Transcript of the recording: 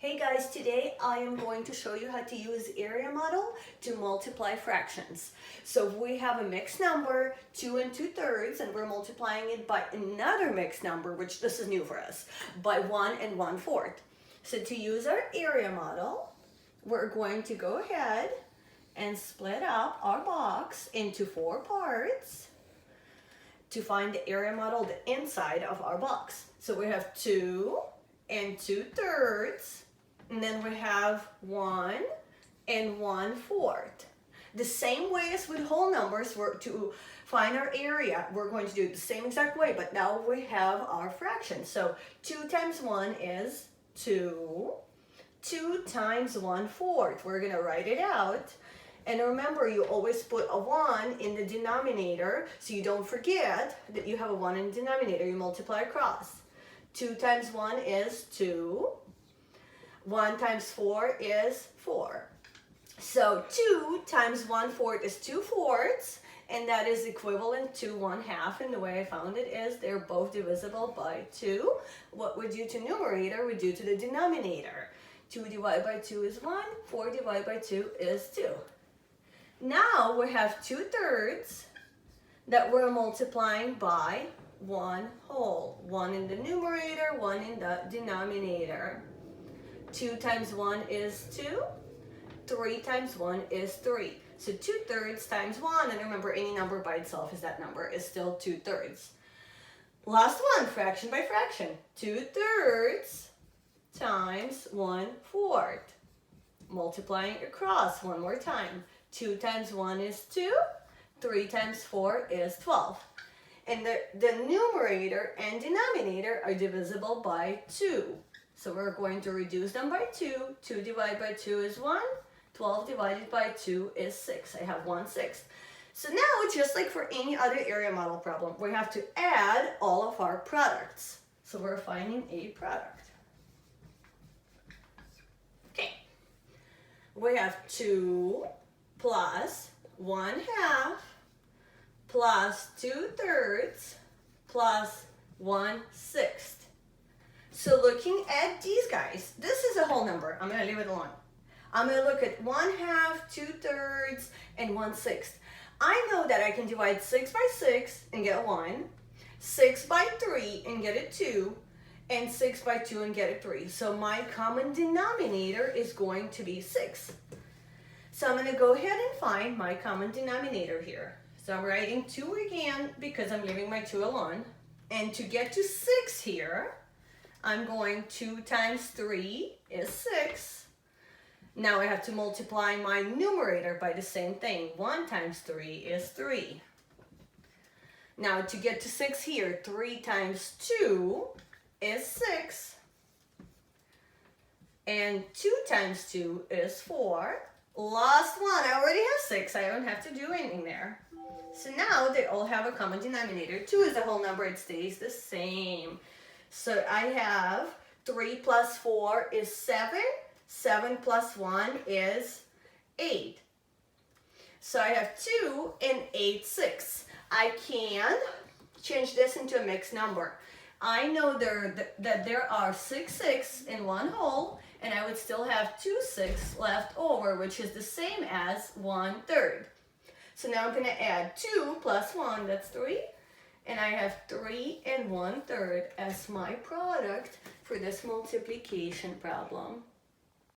Hey guys, today I am going to show you how to use area model to multiply fractions. So we have a mixed number, 2 and 2/3, and we're multiplying it by another mixed number, which this is new for us, by 1 and 1/4. So to use our area model, we're going to go ahead and split up our box into 4 parts to find the area model, the inside of our box. So we have 2 and 2/3. And then we have 1 and 1/4. The same way as with whole numbers, to find our area, we're going to do it the same exact way, but now we have our fraction. So 2 times 1 is 2. 2 times 1/4. We're going to write it out. And remember, you always put a 1 in the denominator, so you don't forget that you have a 1 in the denominator. You multiply across. 2 times 1 is 2. 1 times 4 is 4. So 2 times 1/4 is 2/4, and that is equivalent to 1/2. And the way I found it is they're both divisible by 2. What we do to numerator, we do to the denominator. 2 divided by 2 is 1. 4 divided by 2 is 2. Now we have 2/3 that we're multiplying by 1 whole. 1 in the numerator, 1 in the denominator. 2 times 1 is 2. 3 times 1 is 3. So 2/3 times 1, and remember any number by itself is that number, is still 2/3. Last one, fraction by fraction. 2/3 times 1/4. Multiplying across one more time. 2 times 1 is 2. 3 times 4 is 12. And the numerator and denominator are divisible by 2. So we're going to reduce them by 2. 2 divided by 2 is 1. 12 divided by 2 is 6. I have 1/6. So now, just like for any other area model problem, we have to add all of our products. So we're finding a product. Okay. We have 2 plus 1/2 plus 2/3 plus 1/6. So looking at these guys, this is a whole number. I'm going to leave it alone. I'm going to look at 1/2, 2/3, and 1/6. I know that I can divide 6 by 6 and get a 1, 6 by 3 and get a 2, and 6 by 2 and get a 3. So my common denominator is going to be 6. So I'm going to go ahead and find my common denominator here. So I'm writing 2 again because I'm leaving my 2 alone. And to get to 6 here, I'm going 2 times 3 is 6. Now I have to multiply my numerator by the same thing. 1 times 3 is 3. Now to get to 6 here, 3 times 2 is 6. And 2 times 2 is 4. Last one, I already have 6. I don't have to do anything there. So now they all have a common denominator. 2 is a whole number. It stays the same. So I have 3 plus 4 is 7. 7 plus 1 is 8. So I have 2 and 8/6. I can change this into a mixed number. I know that there are 6/6 in one whole, and I would still have 2/6 left over, which is the same as 1/3. So now I'm going to add 2 plus 1, that's 3. And I have 3 and 1/3 as my product for this multiplication problem.